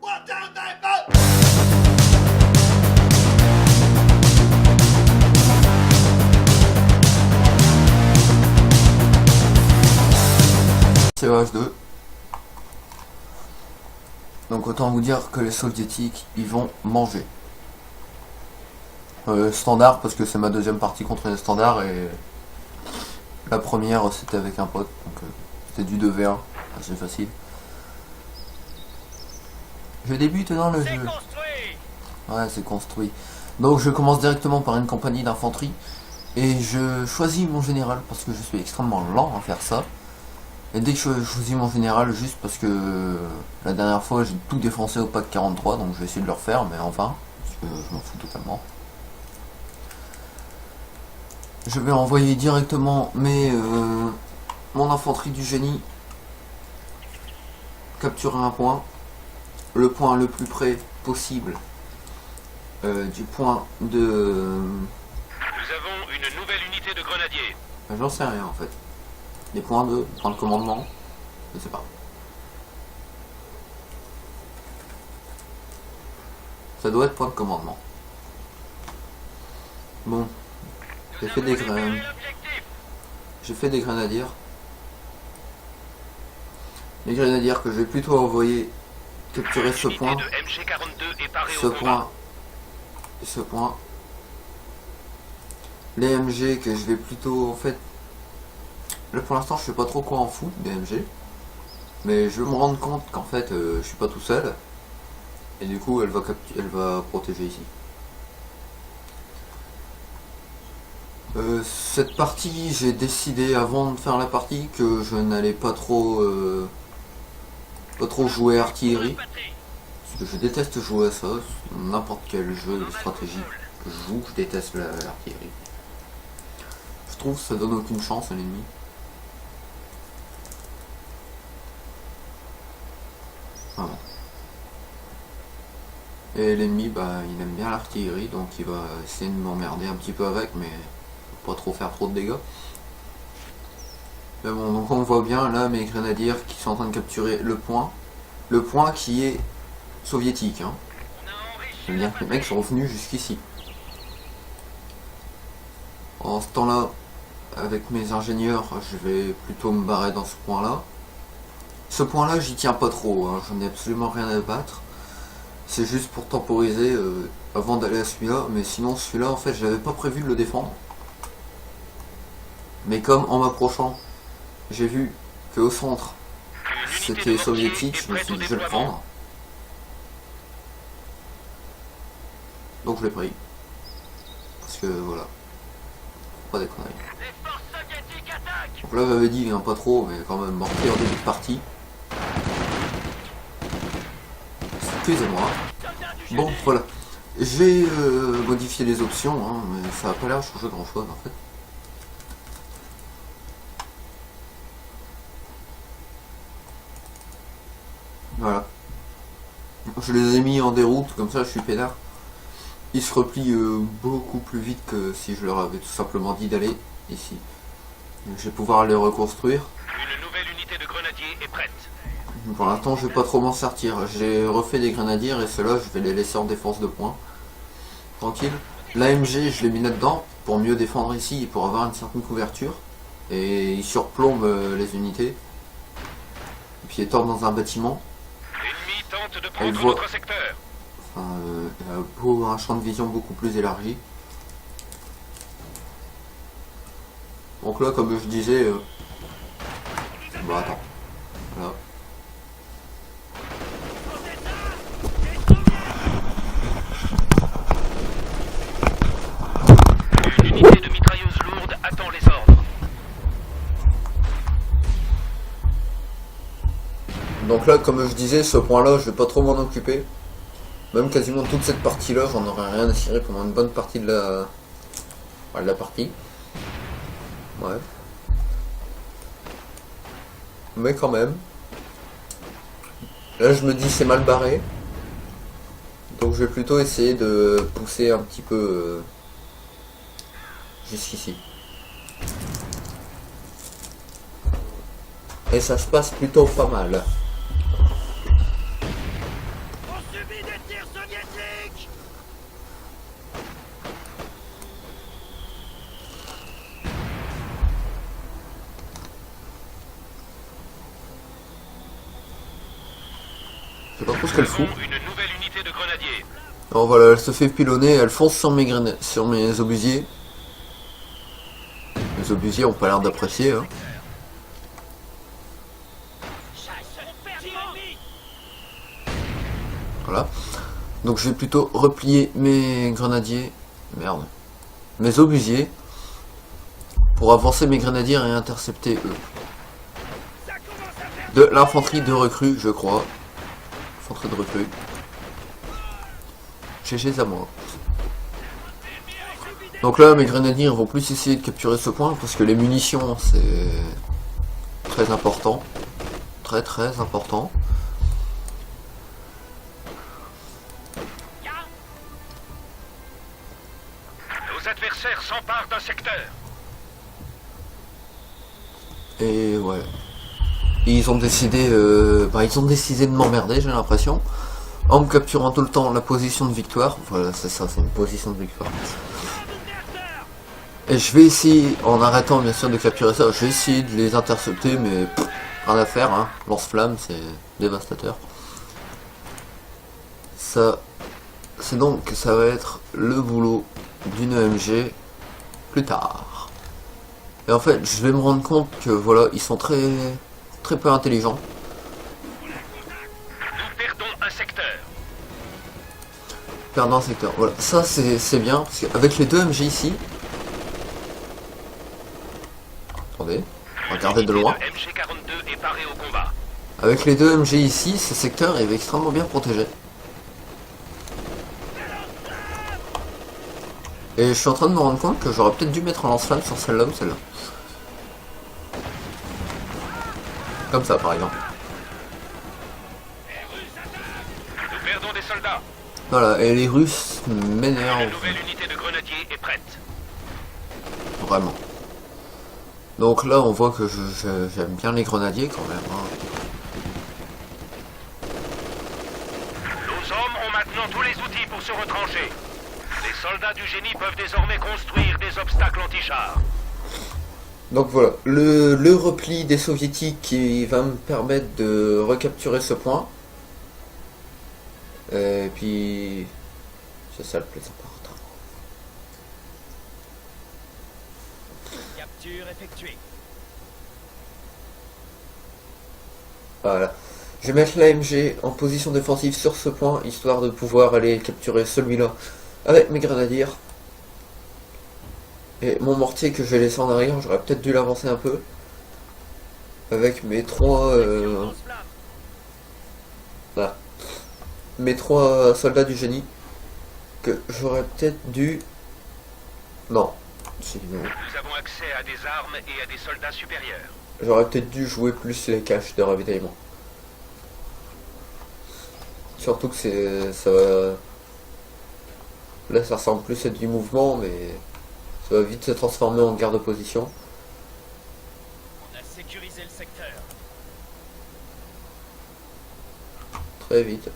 CEH2. Donc autant vous dire que les soviétiques ils vont manger. Standard parce que c'est ma deuxième partie contre les standards et la première c'était avec un pote donc c'était du 2v1 assez facile. Je débute dans le jeu. Ouais, c'est construit. Donc je commence directement par une compagnie d'infanterie et je choisis mon général parce que je suis extrêmement lent à faire ça. Et dès que je choisis mon général, juste parce que la dernière fois j'ai tout défoncé au pack 43, donc je vais essayer de le refaire, mais enfin, parce que je m'en fous totalement. Je vais envoyer directement mon infanterie du génie capturer un point, le point le plus près possible du point de... Nous avons une nouvelle unité de grenadiers. J'en sais rien en fait. Des points de commandement, je sais pas. Ça doit être point de commandement. Bon, j'ai fait des grenadiers. Les grenadiers que je vais plutôt envoyer capturer ce point. Ce point. Les MG que je vais plutôt en fait. Là pour l'instant je sais pas trop quoi en foutre des MG. Mais je vais me rendre compte qu'en fait je suis pas tout seul. Et du coup elle va protéger ici. Cette partie j'ai décidé avant de faire la partie que je n'allais pas trop jouer artillerie. Parce que je déteste jouer à ça. N'importe quel jeu de stratégie que je joue, je déteste l'artillerie. Je trouve que ça donne aucune chance à l'ennemi. Voilà. Et l'ennemi, bah, il aime bien l'artillerie, donc il va essayer de m'emmerder un petit peu avec, mais pas trop faire trop de dégâts. Mais bon, donc on voit bien là mes grenadiers qui sont en train de capturer le point qui est soviétique. Hein. Ça veut dire que les mecs sont revenus jusqu'ici. En ce temps-là, avec mes ingénieurs, je vais plutôt me barrer dans ce point-là. Ce point-là, j'y tiens pas trop, hein. J'en ai absolument rien à battre. C'est juste pour temporiser avant d'aller à celui-là, mais sinon celui-là, en fait, j'avais pas prévu de le défendre. Mais comme en m'approchant, j'ai vu qu'au centre, c'était soviétique, je me suis dit je vais le prendre. Donc je l'ai pris. Parce que voilà. Pas des conneries. Donc là j'avais dit il vient pas trop, mais quand même morté en début de partie. Excusez-moi. Bon voilà. J'ai modifié les options, hein, mais ça n'a pas l'air de changer grand chose en fait. Voilà. Je les ai mis en déroute, comme ça je suis peinard. Ils se replient beaucoup plus vite que si je leur avais tout simplement dit d'aller ici. Donc, je vais pouvoir les reconstruire. Une nouvelle unité de grenadiers est prête. Pour l'instant je vais pas trop m'en sortir. J'ai refait des grenadiers et ceux-là je vais les laisser en défense de points. Tranquille. L'AMG je l'ai mis là-dedans pour mieux défendre ici et pour avoir une certaine couverture. Et il surplombe les unités. Et puis il est tord dans un bâtiment. L'ennemi tente de prendre notre secteur. Enfin, il a un champ de vision beaucoup plus élargi. Donc là, comme je disais, bah attends, voilà. Une unité de mitrailleuse lourde attend les ordres. Donc là, comme je disais, ce point-là, je vais pas trop m'en occuper. Même quasiment toute cette partie-là, j'en aurais rien à cirer pendant une bonne partie de la partie. Ouais. Mais quand même. Là, je me dis c'est mal barré. Donc je vais plutôt essayer de pousser un petit peu jusqu'ici. Et ça se passe plutôt pas mal. sais pas trop ce qu'elle fout. Une nouvelle unité de grenadiers. Alors voilà, elle se fait pilonner, elle fonce sur sur mes obusiers. Les obusiers ont pas l'air d'apprécier. Hein. Voilà. Donc je vais plutôt replier mes grenadiers. Merde. Mes obusiers. Pour avancer mes grenadiers et intercepter eux. De l'infanterie de recrue, je crois. Infanterie de recrue. GG à moi. Donc là, mes grenadiers vont plus essayer de capturer ce point parce que les munitions, c'est très important. Très très important. Nos adversaires s'emparent d'un secteur. Et ouais. Ils ont décidé de m'emmerder, j'ai l'impression. En me capturant tout le temps la position de victoire. Voilà, c'est ça, c'est une position de victoire. Et je vais essayer, en arrêtant bien sûr de capturer ça, je vais essayer de les intercepter, mais rien à faire, hein. Lance-flamme, c'est dévastateur. Ça, c'est donc que ça va être le boulot d'une EMG plus tard. Et en fait, je vais me rendre compte que voilà, ils sont très peu intelligents. Nous perdons un secteur. Perdant un secteur. Voilà, ça c'est bien, parce qu'avec les deux MG ici... Attendez, regardez de loin. MG42 est paré au combat. Avec les deux MG ici, ce secteur est extrêmement bien protégé. Et je suis en train de me rendre compte que j'aurais peut-être dû mettre un lance-flamme sur celle-là ou celle-là. Comme ça par exemple. Nous perdons des soldats. Voilà, et les Russes m'énervent. Une nouvelle unité de grenadiers est prête. Vraiment. Donc là on voit que j'aime bien les grenadiers quand même. Hein. Nos hommes ont maintenant tous les outils pour se retrancher. Les soldats du génie peuvent désormais construire des obstacles anti-chars. Donc voilà, le repli des soviétiques qui va me permettre de recapturer ce point. Et puis... c'est ça le plus important. Capture effectuée. Voilà. Je vais mettre l'AMG en position défensive sur ce point, histoire de pouvoir aller capturer celui-là avec mes grenadiers. Et mon mortier que je vais laisser en arrière, j'aurais peut-être dû l'avancer un peu. Avec mes trois... Voilà. Mes trois soldats du génie. Que j'aurais peut-être dû... Non. Nous avons accès à des armes et à des soldats supérieurs. J'aurais peut-être dû jouer plus les caches de ravitaillement. Surtout que ça va... Là ça ressemble plus à du mouvement, mais... ça va vite se transformer en garde de position. On a sécurisé le secteur. Très vite.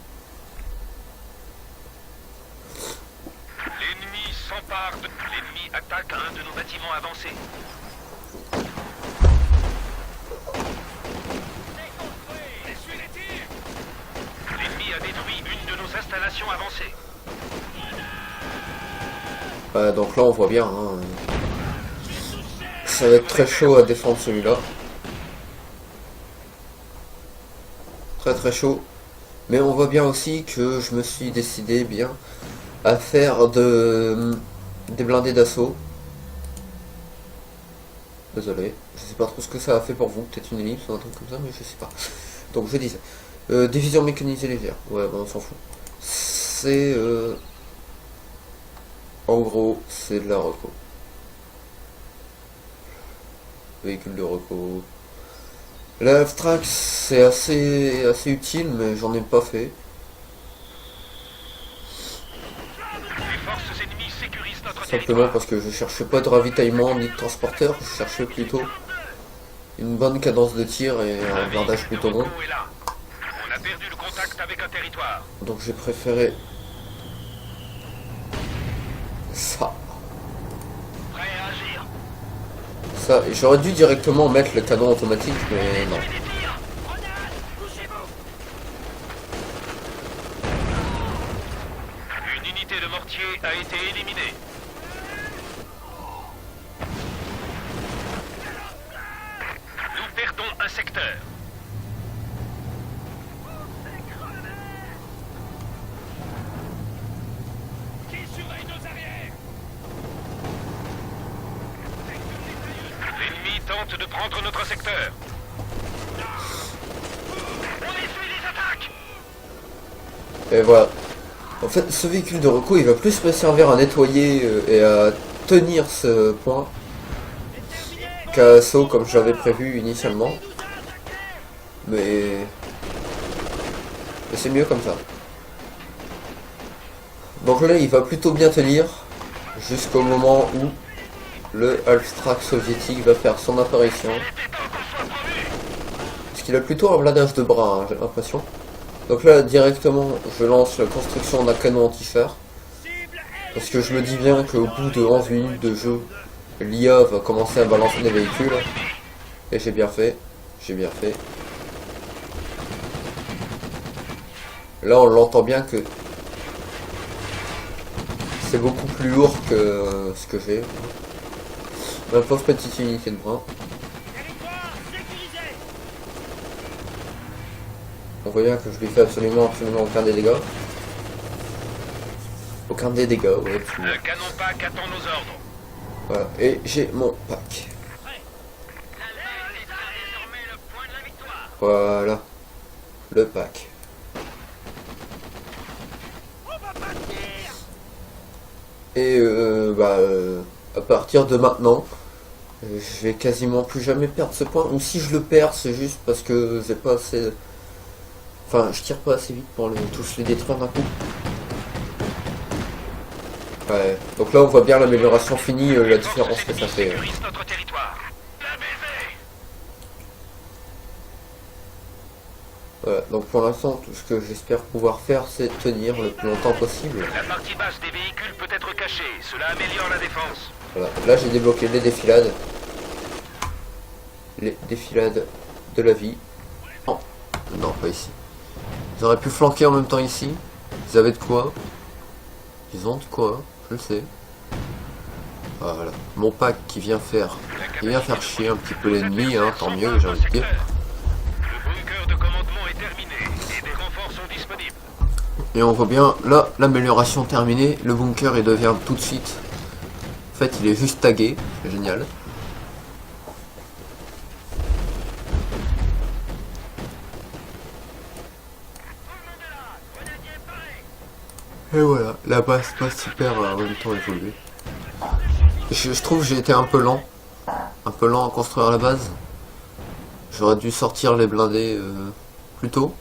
L'ennemi s'empare de... L'ennemi attaque un de nos bâtiments avancés. L'ennemi a détruit une de nos installations avancées. Donc là on voit bien, hein, ça va être très chaud à défendre celui-là. Très chaud. Mais on voit bien aussi que je me suis décidé bien à faire des blindés d'assaut. Désolé, je sais pas trop ce que ça a fait pour vous, peut-être une ellipse ou un truc comme ça, mais je sais pas. Donc je disais, division mécanisée légère, ouais bon on s'en fout. C'est... en gros, c'est de la reco. Véhicule de reco. La F-Trax, c'est assez utile, mais j'en ai pas fait. Les forces ennemies sécurisent notre Simplement territoire. parce que je cherchais pas de ravitaillement ni de transporteur, je cherchais plutôt une bonne cadence de tir et un blindage plutôt bon. est là. On a perdu le contact avec un territoire. Donc j'ai préféré ça. Prêt à agir. Ça, j'aurais dû directement mettre le canon automatique, mais non. unité de mortier a été éliminée. Nous perdons un secteur. Qui surveille nos arrières? L'ennemi tente de prendre notre secteur. On essuie les attaques. Et voilà. En fait, ce véhicule de recours, il va plus me servir à nettoyer et à tenir ce point qu'à assaut comme j'avais prévu initialement. Mais c'est mieux comme ça. Donc là, il va plutôt bien tenir jusqu'au moment où le Halftrack soviétique va faire son apparition. Parce qu'il a plutôt un blindage de bras, hein, j'ai l'impression. Donc là, directement, je lance la construction d'un canon anti-char. Parce que je me dis bien qu'au bout de 11 minutes de jeu, l'IA va commencer à balancer des véhicules. Et j'ai bien fait. J'ai bien fait. Là, on l'entend bien que c'est beaucoup plus lourd que ce que j'ai. Ma pauvre petite unité de bras. On voit bien que je lui fais absolument aucun des dégâts. Aucun des dégâts, ouais. Le canon pack attend nos ordres. Voilà, et j'ai mon pack. Voilà. Le pack. Et à partir de maintenant, je vais quasiment plus jamais perdre ce point. Ou si je le perds, c'est juste parce que j'ai pas assez... Enfin, je tire pas assez vite pour tous les détruire d'un coup. Ouais, donc là on voit bien l'amélioration finie, la différence que ça fait. Voilà, donc pour l'instant, tout ce que j'espère pouvoir faire, c'est tenir le plus longtemps possible. La partie basse des véhicules peut être cachée, cela améliore la défense. Voilà, là j'ai débloqué les défilades. Les défilades de la vie. Oh, non, pas ici. Ils auraient pu flanquer en même temps ici. Ils avaient de quoi. Ils ont de quoi, je le sais. Voilà, mon pack qui vient faire chier un petit peu l'ennemi, hein, tant mieux, j'ai envie de dire. Le bunker de commandement est terminé et des renforts sont disponibles. Et on voit bien, là, l'amélioration terminée, le bunker il devient tout de suite. En fait, il est juste tagué, c'est génial. Et voilà, la base pas super en même temps évoluée. Je trouve que j'ai été un peu lent à construire la base. J'aurais dû sortir les blindés plus tôt.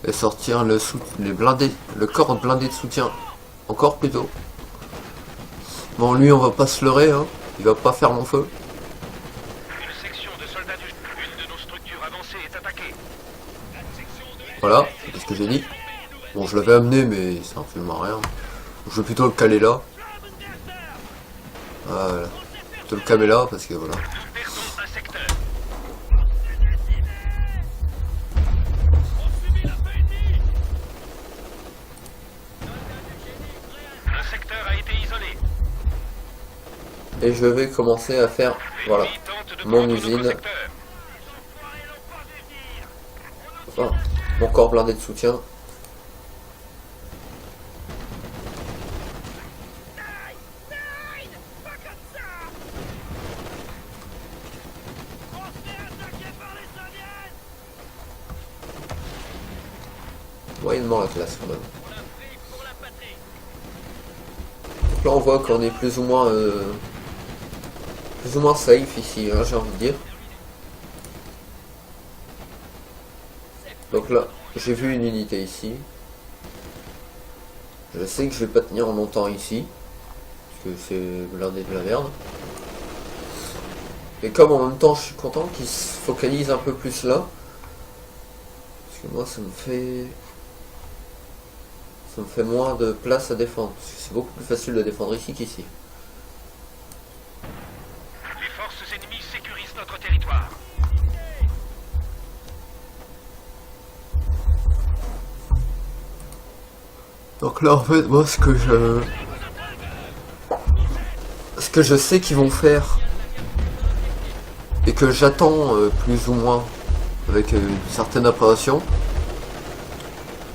Et sortir les blindés, le corps blindé de soutien encore plus tôt. Bon, lui on va pas se leurrer, hein. Il va pas faire mon feu. Une section de soldats une de nos structures avancées est attaquée. Voilà, c'est ce que j'ai dit. Bon, je l'avais amené, mais ça absolument rien. Je vais plutôt le caler là. Voilà. Plutôt le caler là, parce que voilà. Nous perdons un secteur. Un secteur a été isolé. Et je vais commencer à faire, voilà, mon usine. Enfin, mon corps blindé de soutien. Moyennement la classe quand même. Donc là on voit qu'on est plus ou moins safe ici, hein, j'ai envie de dire. Donc là, j'ai vu une unité ici. Je sais que je vais pas tenir longtemps ici, parce que c'est blindé de la merde. Et comme en même temps je suis content qu'il se focalise un peu plus là, parce que moi ça me fait moins de place à défendre, parce que c'est beaucoup plus facile de défendre ici qu'ici. Les forces ennemies sécurisent notre territoire. Donc là en fait moi ce que je sais qu'ils vont faire et que j'attends plus ou moins avec une certaine appréhension,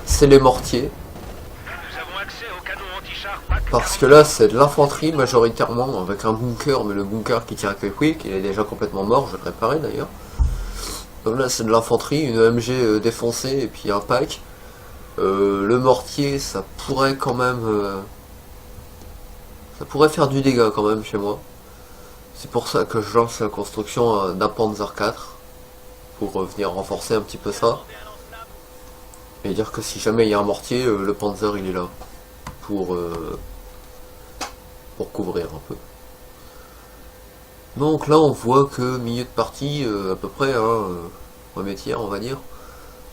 c'est les mortiers. Nous avons accès au canon anti-char PAC. Parce que là c'est de l'infanterie majoritairement avec un bunker, mais le bunker qui tient que quick, il est déjà complètement mort, je vais le réparer d'ailleurs. Donc là c'est de l'infanterie, une EMG défoncée et puis un pack. Le mortier ça pourrait quand même ça pourrait faire du dégât quand même chez moi. C'est pour ça que je lance la construction d'un Panzer 4 pour venir renforcer un petit peu ça et dire que si jamais il y a un mortier, le Panzer il est là pour couvrir un peu. Donc là on voit que milieu de partie à peu près, hein, premier tiers on va dire.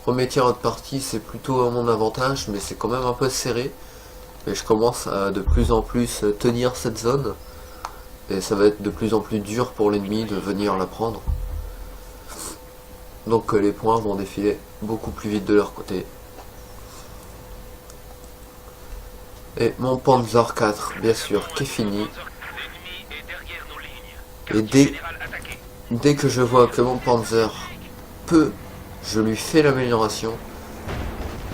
Premier tiers de partie c'est plutôt à mon avantage, mais c'est quand même un peu serré. Et je commence à de plus en plus tenir cette zone. Et ça va être de plus en plus dur pour l'ennemi de venir la prendre. Donc les points vont défiler beaucoup plus vite de leur côté. Et mon Panzer 4, bien sûr, qui est fini. Et dès que je vois que mon Panzer peut, je lui fais l'amélioration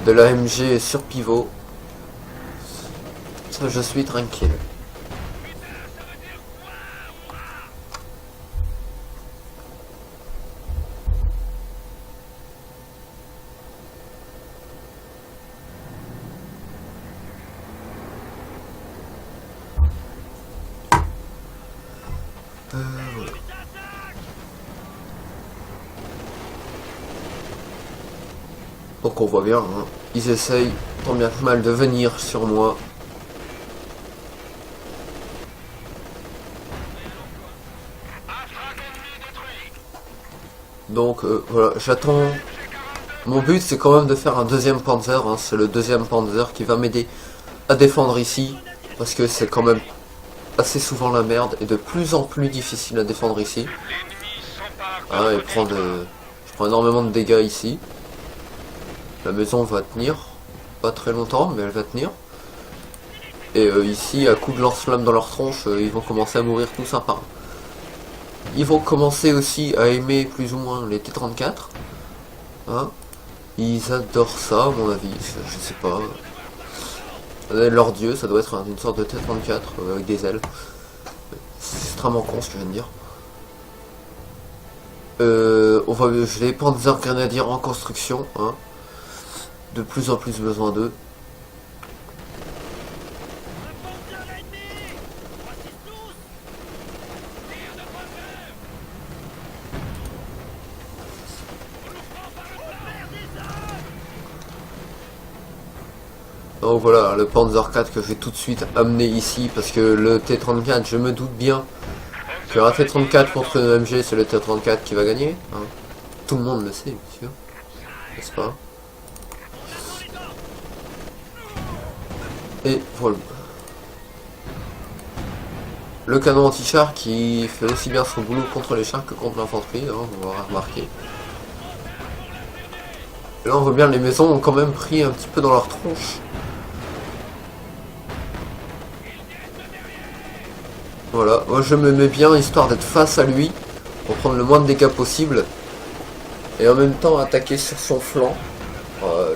de l'AMG sur pivot. Ça, je suis tranquille. Voilà. Donc on voit bien, hein, ils essayent tant bien que mal de venir sur moi. Donc voilà, j'attends. Mon but c'est quand même de faire un deuxième Panzer, hein. C'est le deuxième Panzer qui va m'aider à défendre ici. Parce que c'est quand même assez souvent la merde et de plus en plus difficile à défendre ici. Ah, et je prends énormément de dégâts ici. La maison va tenir, pas très longtemps, mais elle va tenir. Et ici, à coup de lance-flamme dans leur tronche, ils vont commencer à mourir tous un par un. Ils vont commencer aussi à aimer plus ou moins les T-34. Hein, ils adorent ça, à mon avis, je sais pas. Leur dieu, ça doit être une sorte de T-34 avec des ailes. C'est extrêmement con ce que je viens de dire. Je les Panzer Grenadiers en construction, hein. De plus en plus besoin d'eux. Donc voilà, le Panzer 4 que je vais tout de suite amener ici, parce que le T-34, je me doute bien que un T-34 contre une MG, c'est le T-34 qui va gagner. Hein. Tout le monde le sait, bien sûr. N'est-ce pas? Et voilà. Le canon anti-char qui fait aussi bien son boulot contre les chars que contre l'infanterie, hein, on va remarquer. Et là on voit bien les maisons ont quand même pris un petit peu dans leur tronche. Voilà, moi je me mets bien histoire d'être face à lui, pour prendre le moins de dégâts possible. Et en même temps attaquer sur son flanc,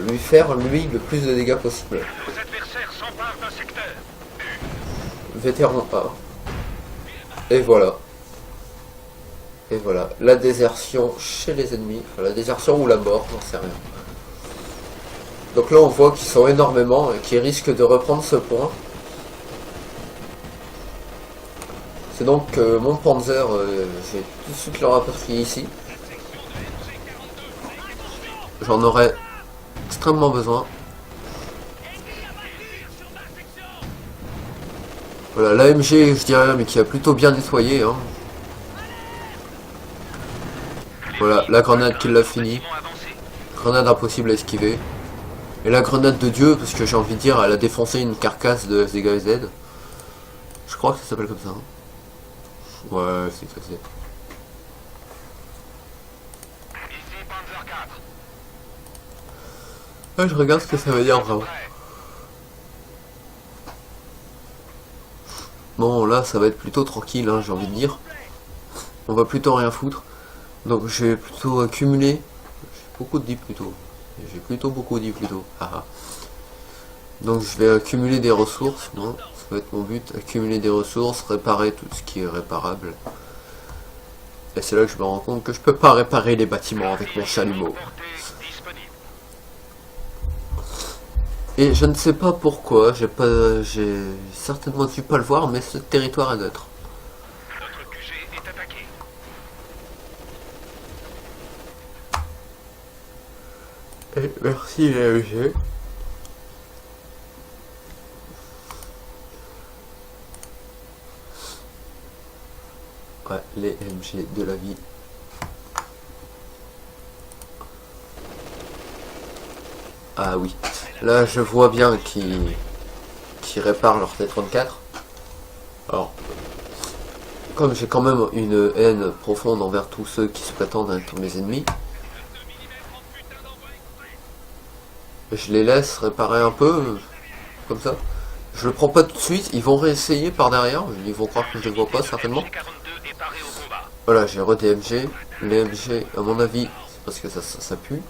lui faire lui le plus de dégâts possible. Vos adversaires s'emparent d'un secteur. Vétéran A. Et voilà. Et voilà, la désertion chez les ennemis, enfin la désertion ou la mort, j'en sais rien. Donc là on voit qu'ils sont énormément et qu'ils risquent de reprendre ce point. C'est donc mon Panzer, je vais tout de suite le rapatrier ici. J'en aurais extrêmement besoin. Voilà, l'AMG je dirais, mais qui a plutôt bien nettoyé. Hein. Voilà, la grenade qui l'a fini. Grenade impossible à esquiver. Et la grenade de Dieu, parce que j'ai envie de dire, elle a défoncé une carcasse de SDGZ. Je crois que ça s'appelle comme ça. Hein. Ouais, c'est facile. Ici Panzer 4. Ah, je regarde ce que ça veut dire vraiment. Bon, là, ça va être plutôt tranquille, hein, j'ai envie de dire. On va plutôt rien foutre. Donc, je vais plutôt accumuler. J'ai beaucoup dit plutôt. J'ai plutôt beaucoup dit plutôt. Ah, ah. Donc, je vais accumuler des ressources. Non, ça va être mon but. Accumuler des ressources, réparer tout ce qui est réparable. Et c'est là que je me rends compte que je peux pas réparer les bâtiments avec mon chalumeau. Et je ne sais pas pourquoi, j'ai certainement dû pas le voir, mais ce territoire est neutre. Notre QG est attaqué. Et merci LG. Ouais, les MG de la vie. Ah oui. Là, je vois bien qu'ils réparent leur T-34. Alors, comme j'ai quand même une haine profonde envers tous ceux qui se prétendent être mes ennemis, je les laisse réparer un peu, comme ça. Je le prends pas tout de suite, ils vont réessayer par derrière, ils vont croire que je les vois pas certainement. Voilà, j'ai re-DMG. Les MG, à mon avis, c'est parce que ça pue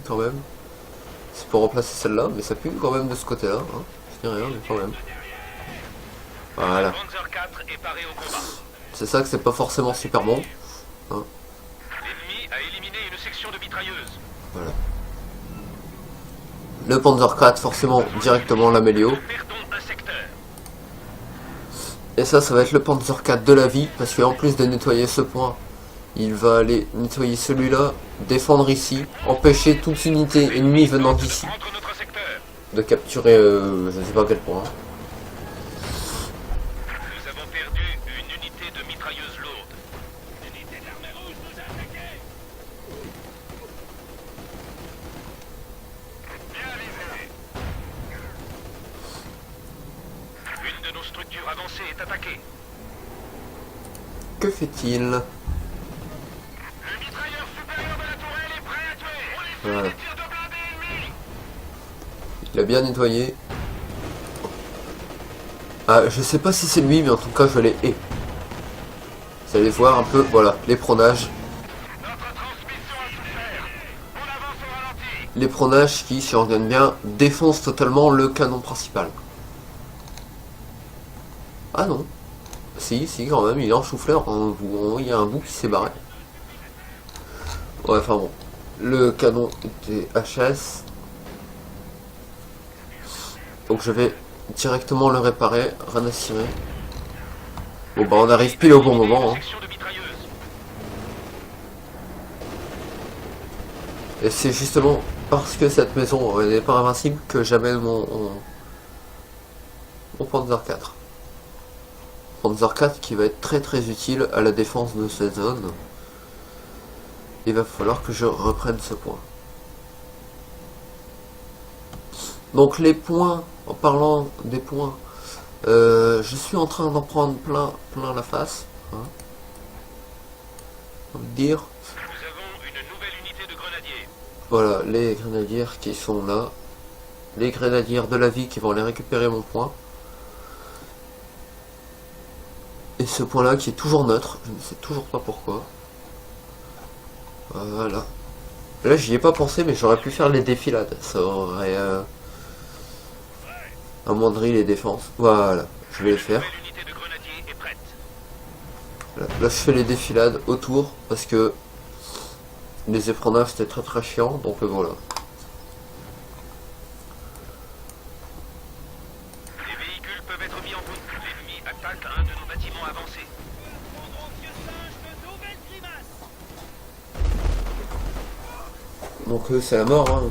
quand même. C'est pour remplacer celle-là, mais ça pue quand même de ce côté-là. Hein. Je dis rien, mais quand même. Voilà. C'est ça que c'est pas forcément super bon. Hein. L'ennemi a éliminé une section de mitrailleuse. Voilà. Le Panzer 4, forcément, directement l'amélio. Et ça va être le Panzer 4 de la vie, parce qu'en plus de nettoyer ce point, il va aller nettoyer celui-là, défendre ici, empêcher toute unité ennemie venant d'ici de capturer, je ne sais pas quel point. Nous avons perdu une unité de mitrailleuse lourde. L'unité de l'armée rouge nous a attaqués. Bien visé. Une de nos structures avancées est attaquée. Que fait-il? Le mitrailleur supérieur de la tourelle est prêt à tuer. On les fait Voilà. des tirs de blindés ennemis. Il a bien nettoyé. Ah, je sais pas si c'est lui, mais en tout cas, je les hais. Vous allez voir un peu, voilà, les pronages. Notre transmission a souffert. On avance au ralenti. Les pronages qui, si on regarde bien, défoncent totalement le canon principal. Ah non. Si, quand même, il est en chou-fleur. Il y a un bout qui s'est barré. Ouais, enfin bon. Le canon était HS. Donc je vais directement le réparer, rien à cirer. Bon bah on arrive pile au bon moment. Hein. Section de mitrailleuse. Et c'est justement parce que cette maison n'est pas invincible que j'amène mon Panzer 4. Panzer 4 qui va être très utile à la défense de cette zone. Il va falloir que je reprenne ce point. Donc les points, en parlant des points, je suis en train d'en prendre plein la face. Hein. On va dire. Nous avons une nouvelle unité de grenadiers. Voilà, les grenadiers qui sont là. Les grenadiers de la vie qui vont aller récupérer mon point. Et ce point là qui est toujours neutre, je ne sais toujours pas pourquoi. Voilà. Là j'y ai pas pensé mais j'aurais pu faire les défilades. Ça aurait amoindri les défenses. Voilà, je vais les faire. Nouvelle unité de grenadiers est prête. Là je fais les défilades autour parce que les épreuves c'était très chiant, donc voilà. Les véhicules peuvent être mis en route. L'ennemi attaque un de nos bâtiments avancés. Donc c'est la mort, hein.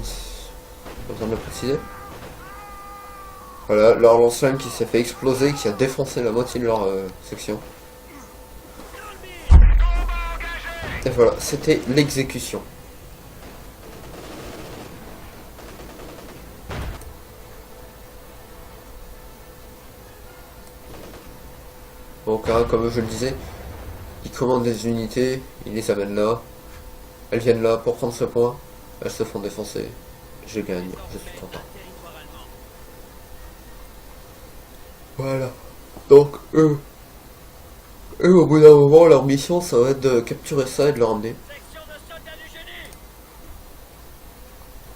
Pas besoin de le préciser. Voilà, leur lance-flamme qui s'est fait exploser, qui a défoncé la moitié de leur section. Et voilà, c'était l'exécution. Donc hein, comme je le disais, ils commandent des unités, ils les amènent là. Elles viennent là pour prendre ce point. Elles se font défoncer. Je gagne, je suis content. Voilà. Donc eux, Et au bout d'un moment, leur mission, ça va être de capturer ça et de le ramener.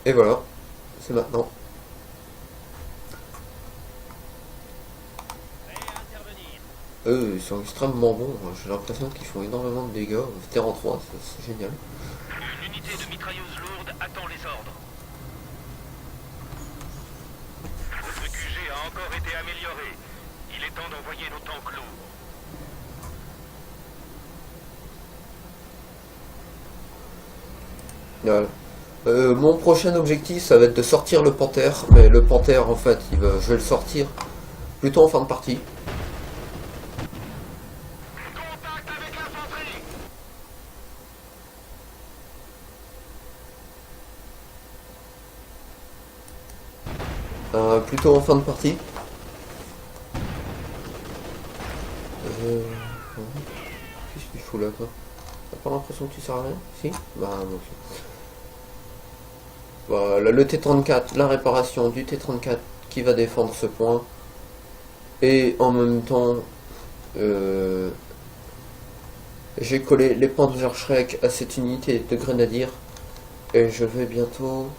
Et voilà, c'est maintenant. Eux, ils sont extrêmement bons. J'ai l'impression qu'ils font énormément de dégâts. Vétéran 3, c'est génial. Une unité de mitrailleuse lourde attend les ordres. Notre QG a encore été amélioré. Il est temps d'envoyer nos tanks lourds. Voilà. Mon prochain objectif, ça va être de sortir le panthère. Mais le panthère, en fait, je vais le sortir plutôt en fin de partie. Contact avec l'infanterie! Plutôt en fin de partie. Qu'est-ce qu'il faut là, toi? T'as pas l'impression que tu sers à rien? Si? Bah, non. Voilà, le T-34, la réparation du T-34 qui va défendre ce point. Et en même temps, j'ai collé les Panzerschreck à cette unité de grenadiers. Et je vais bientôt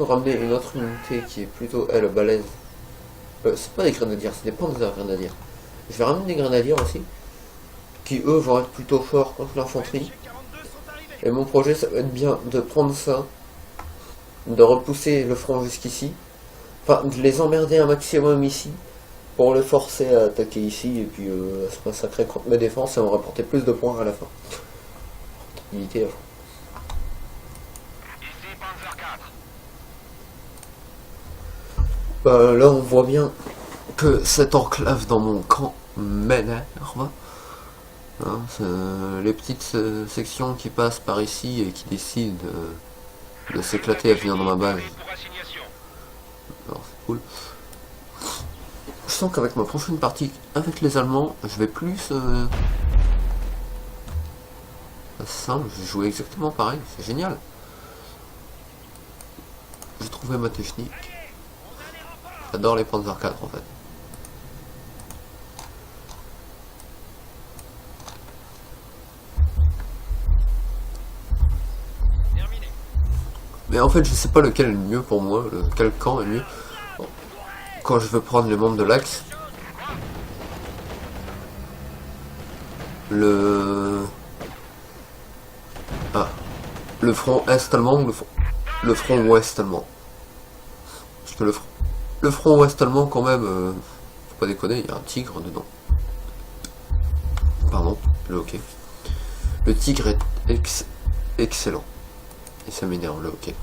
ramener une autre unité qui est plutôt, elle, balèze. C'est pas des grenadiers, c'est des Panzer-grenadiers. Je vais ramener des grenadiers aussi, qui eux vont être plutôt forts contre l'infanterie. Et mon projet, ça va être bien de prendre ça, de repousser le front jusqu'ici, enfin de les emmerder un maximum ici, pour les forcer à attaquer ici, et puis à se massacrer contre mes défenses et en rapporter plus de points à la fin. Rentabilité à fond. Ici Panzer 4. Bah, là on voit bien que cette enclave dans mon camp m'énerve. Hein, les petites sections qui passent par ici et qui décident de s'éclater à venir dans ma base. Alors c'est cool. Je sens qu'avec ma prochaine partie avec les Allemands, je vais plus... ça, je vais jouer exactement pareil, c'est génial. J'ai trouvé ma technique. J'adore les Panzer 4 en fait. Mais en fait, je sais pas lequel est le mieux pour moi, quel camp est le mieux. Bon. Quand je veux prendre les membres de l'Axe, le front est allemand ou le front ouest allemand. Parce que le front ouest allemand, quand même, faut pas déconner, il y a un tigre dedans. Pardon, le hockey. Le tigre est excellent. Et ça m'énerve, le hockey.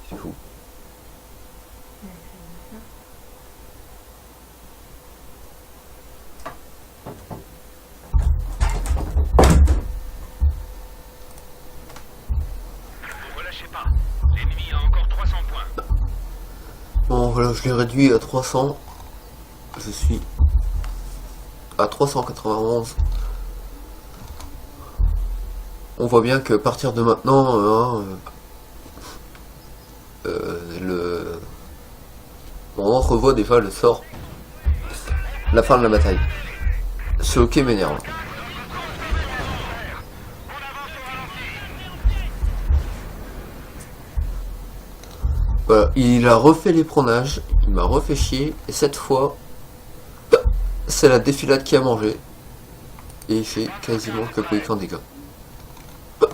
C'est fou. Ne relâchez pas. L'ennemi a encore 300 points. Bon voilà, je l'ai réduit à 300. Je suis à 391. On voit bien que à partir de maintenant, on revoit déjà le sort. La fin de la bataille. Ce hockey m'énerve. Voilà, il a refait les prônages, il m'a refait chier, et cette fois, c'est la défilade qui a mangé. Et il fait quasiment que peu de dégâts. Ça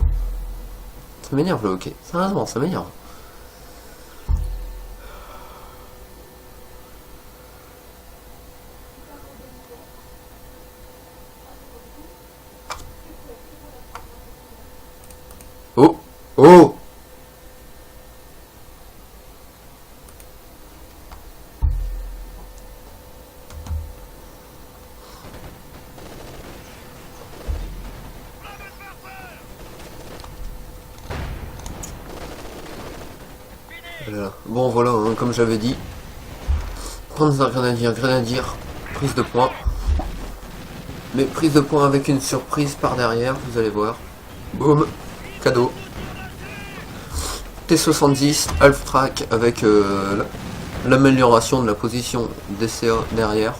m'énerve le hockey, sérieusement, ça m'énerve. Oh! Oh! Voilà. Bon voilà, hein, comme j'avais dit, Panzer Grenadier, prise de points. mes prises de points avec une surprise par derrière, vous allez voir. Boum, cadeau. T70 Half Track avec l'amélioration de la position DCA derrière.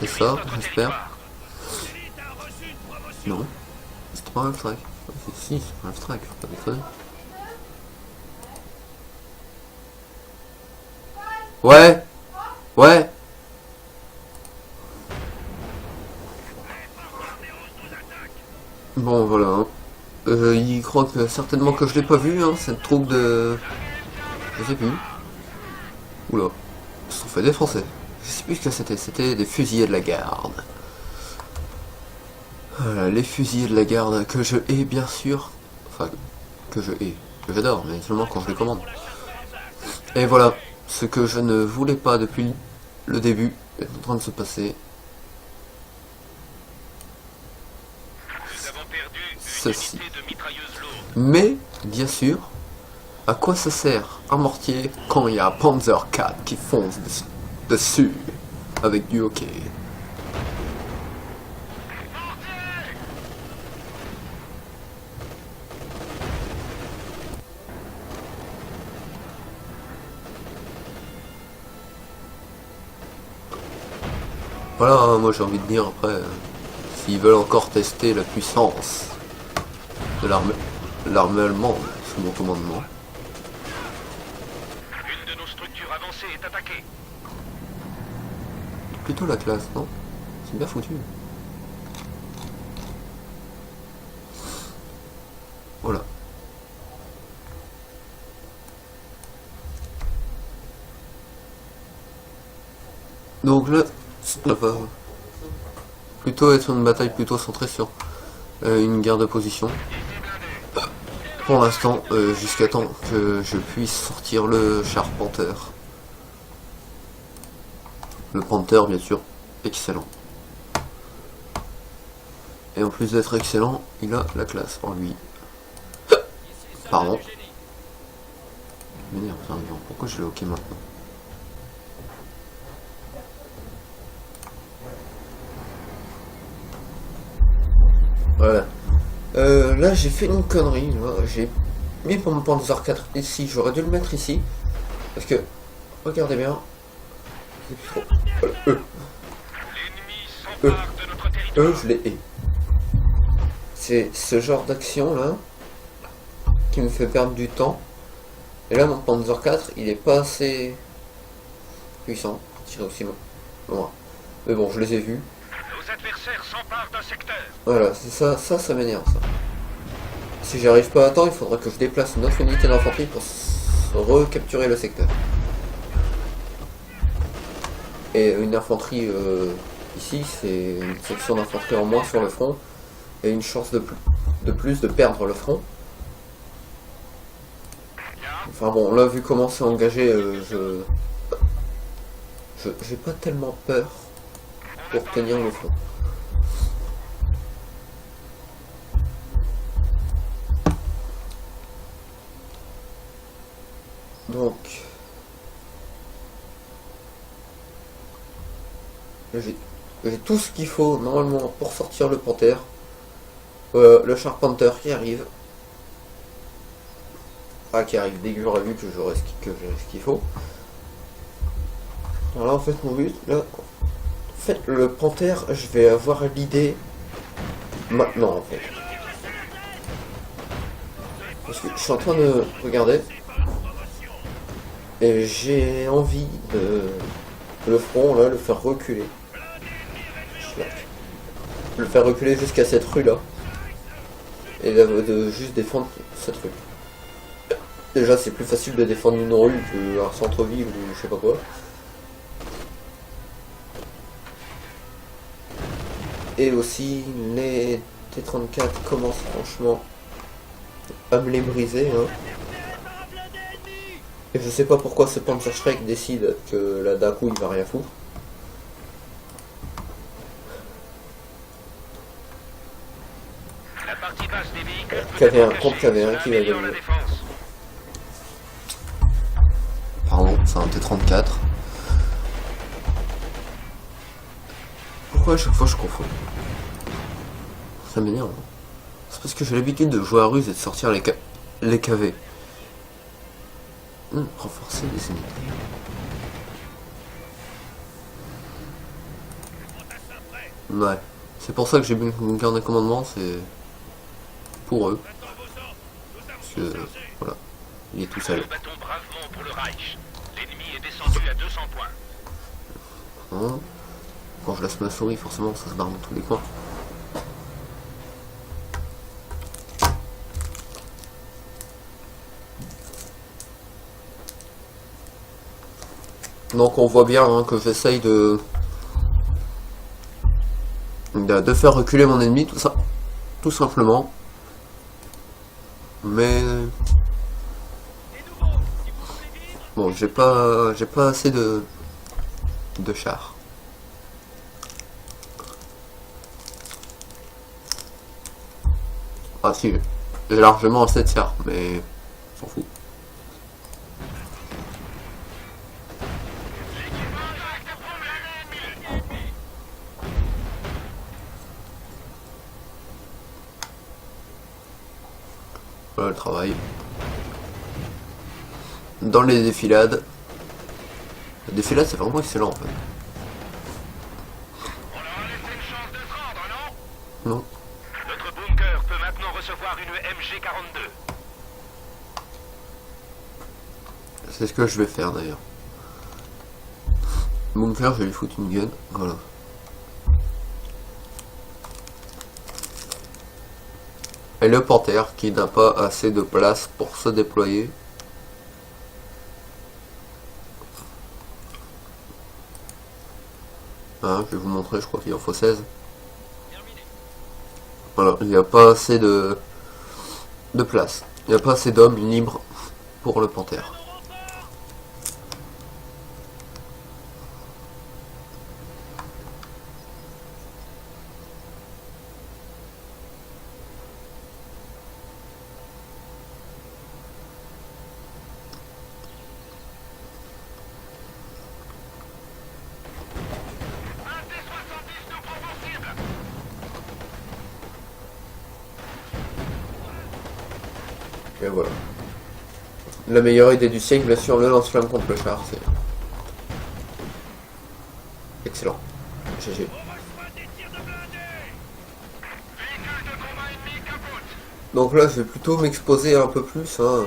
C'est ça, j'espère. Non, c'était pas un Half Track. Si, c'est un Half Track, faut pas déconner. Ouais, ouais. Bon voilà. Hein. Il croit que certainement que je l'ai pas vu, hein, cette troupe de... Je sais plus. Oula. Ils se sont fait défoncer. Je sais plus ce que c'était. C'était des fusiliers de la garde. Voilà, les fusiliers de la garde que je hais bien sûr. Enfin, que je hais. Que j'adore, mais seulement quand je les commande. Et voilà. Ce que je ne voulais pas depuis le début est en train de se passer. Ceci. Mais, bien sûr, à quoi ça sert un mortier quand il y a Panzer 4 qui fonce dessus avec du hockey? Voilà, moi j'ai envie de dire après, s'ils veulent encore tester la puissance de l'armée allemande sous mon commandement. Une de nos structures avancées est attaquée. Plutôt la classe, non? C'est bien foutu. Voilà. Donc là, ça va plutôt être une bataille plutôt centrée sur une guerre de position. Pour l'instant, jusqu'à temps que je puisse sortir le char Panther. Le Panther, bien sûr, excellent. Et en plus d'être excellent, il a la classe en lui. Pardon. M'énerve, pourquoi je l'ai ok maintenant? Voilà. Là j'ai fait une connerie, j'ai mis mon Panzer 4 ici, j'aurais dû le mettre ici. Parce que, regardez bien. Je les hais. C'est ce genre d'action là qui me fait perdre du temps. Et là mon Panzer 4 il est pas assez puissant, tirer aussi loin. Mais bon, je les ai vus. Nos adversaires s'emparent d'un secteur. Voilà, c'est ça, ça m'énerve ça. Si j'y arrive pas à temps, il faudra que je déplace une autre unité d'infanterie pour recapturer le secteur. Et une infanterie ici, c'est une section d'infanterie en moins sur le front et une chance de plus de perdre le front. Enfin bon, là vu comment c'est engagé, j'ai pas tellement peur pour tenir le front. Donc, j'ai tout ce qu'il faut normalement pour sortir le Panther. Le char Panther qui arrive. Qui arrive dès que j'aurai vu que j'aurai ce qu'il faut. Alors là en fait mon but, là, en fait le Panther, je vais avoir l'idée maintenant en fait. Parce que je suis en train de regarder. Et j'ai envie de le front là, le faire reculer. Le faire reculer jusqu'à cette rue là. Et de juste défendre cette rue. Déjà c'est plus facile de défendre une rue qu'un centre-ville ou je sais pas quoi. Et aussi les T-34 commencent franchement à me les briser hein. Et je sais pas pourquoi ce Panzerschreck décide que là d'un coup il va rien foutre. La partie basse des véhicules KV1 contre KV1 qui va gagner. Pardon, c'est un T-34. Pourquoi à chaque fois je confonds? Ça m'énerve. C'est parce que j'ai l'habitude de jouer à ruse et de sortir les KV. Renforcer les unités. Ouais. C'est pour ça que j'ai mis une carte de commandement, c'est pour eux. Parce que, voilà, il est tout seul. Nous battons bravement pour le Reich. L'ennemi est descendu à 200 points. Hein. Quand je laisse ma souris, forcément, ça se barre dans tous les coins. Donc on voit bien que j'essaye de faire reculer mon ennemi, tout ça, tout simplement. Mais bon, j'ai pas assez de chars. Ah si, j'ai largement assez de chars, mais on s'en fout. Voilà le travail. Dans les défilades. Les défilades c'est vraiment excellent en fait. On leur a laissé une chance de se rendre, non? Non. Notre bunker peut maintenant recevoir une MG42. C'est ce que je vais faire d'ailleurs. Bunker, je vais lui foutre une gun. Voilà. Et le panthère qui n'a pas assez de place pour se déployer. Hein, je vais vous montrer, je crois qu'il en faut 16. Voilà, il n'y a pas assez de place. Il n'y a pas assez d'hommes libres pour le panthère. Et voilà. La meilleure idée du siècle, bien sûr, le lance-flamme contre le char, c'est excellent. GG. Donc là, je vais plutôt m'exposer un peu plus, hein,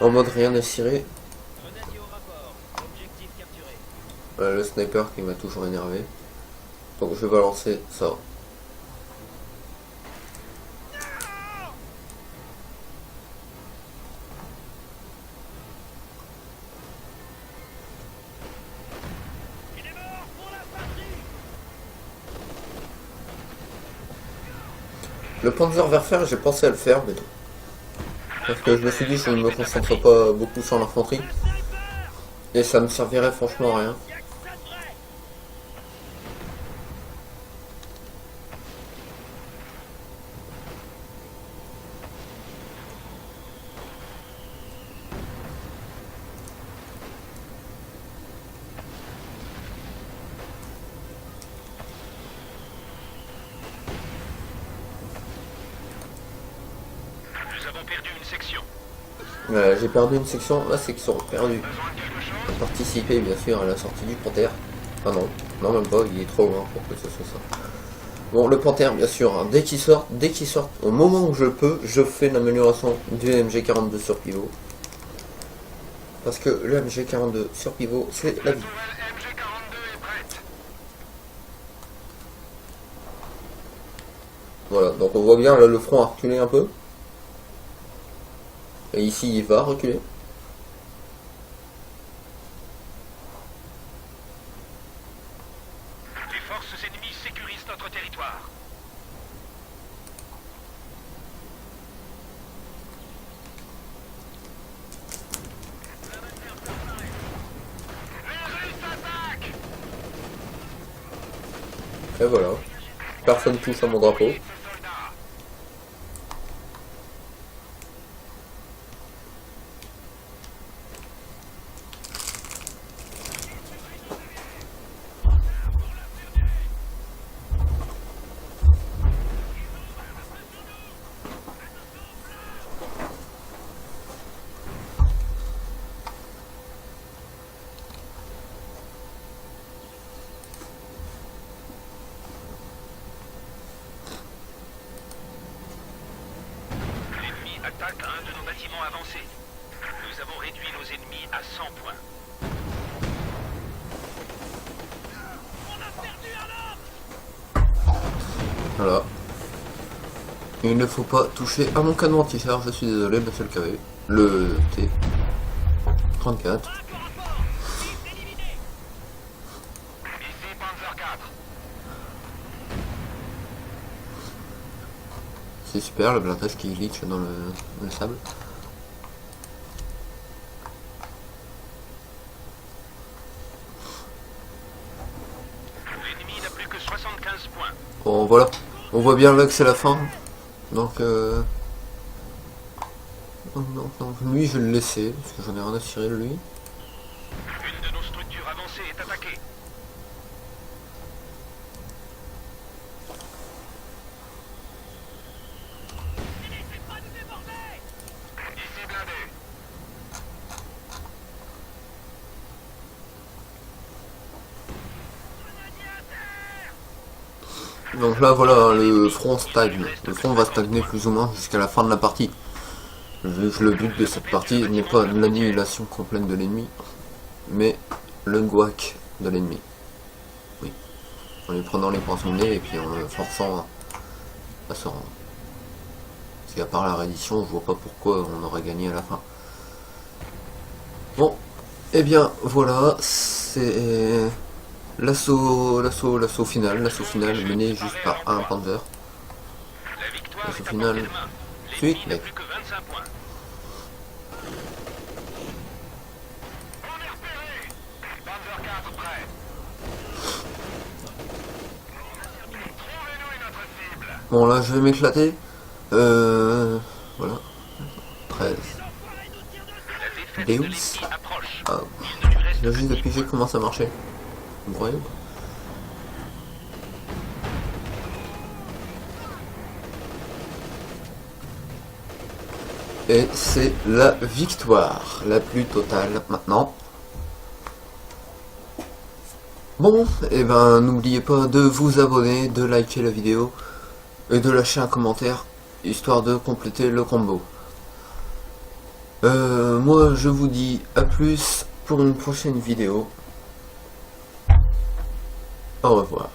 en mode rien à cirer. Voilà, le sniper qui m'a toujours énervé. Donc je vais balancer ça. Le Panzerwerfer, j'ai pensé à le faire, mais non. Parce que je me suis dit, je ne me concentre pas beaucoup sur l'infanterie. Et ça me servirait franchement à rien. J'ai perdu une section, la section perdue. Participer bien sûr à la sortie du panthère. Ah non, non même pas, il est trop loin pour que ce soit ça. Bon, le panthère bien sûr, hein, dès qu'il sort, au moment où je peux, je fais l'amélioration du MG42 sur pivot. Parce que le MG42 sur pivot, c'est la vie. Voilà, donc on voit bien là le front a reculé un peu. Et ici il va reculer. Les forces ennemies sécurisent notre territoire. Et voilà. Personne touche à mon drapeau. bâtiment avancé. Nous avons réduit nos ennemis à 100 points. Voilà. Il ne faut pas toucher à mon canon anti-char, je suis désolé, monsieur le KV. Le T-34. Ici Panzer 4. C'est super le blindage qui glitch dans le sable. L'ennemi n'a plus que 75 points. Bon voilà, on voit bien là que c'est la fin. Donc lui je vais le laisser, parce que j'en ai rien à cirer de lui. Une de nos structures avancées est attaquée. Ici blindé. Donc là voilà, le front stagne. Le front va stagner plus ou moins jusqu'à la fin de la partie. Vu que le but de cette partie n'est pas l'annihilation complète de l'ennemi, mais le guac de l'ennemi. Oui. En lui prenant les points minés et puis en le forçant à se rendre. Parce qu'à part la reddition, je vois pas pourquoi on aurait gagné à la fin. Bon, et bien voilà, c'est l'assaut final mené juste par un Panzer. La victoire L'assaut est à final, portée de main. suite, L'ennemi n'a mais plus que 25 points. On est repéré. Panzer 4 prêt. Trouvez-nous une autre cible. bon là je vais m'éclater. Voilà. 13. La défaite de Deus. l'ennemi approche. Ah, Il ne lui reste j'ai plus juste que de piger comment ça marchait. Vous voyez ? Et c'est la victoire la plus totale maintenant. Bon, et ben n'oubliez pas de vous abonner, de liker la vidéo et de lâcher un commentaire histoire de compléter le combo. Moi je vous dis à plus pour une prochaine vidéo. Au revoir.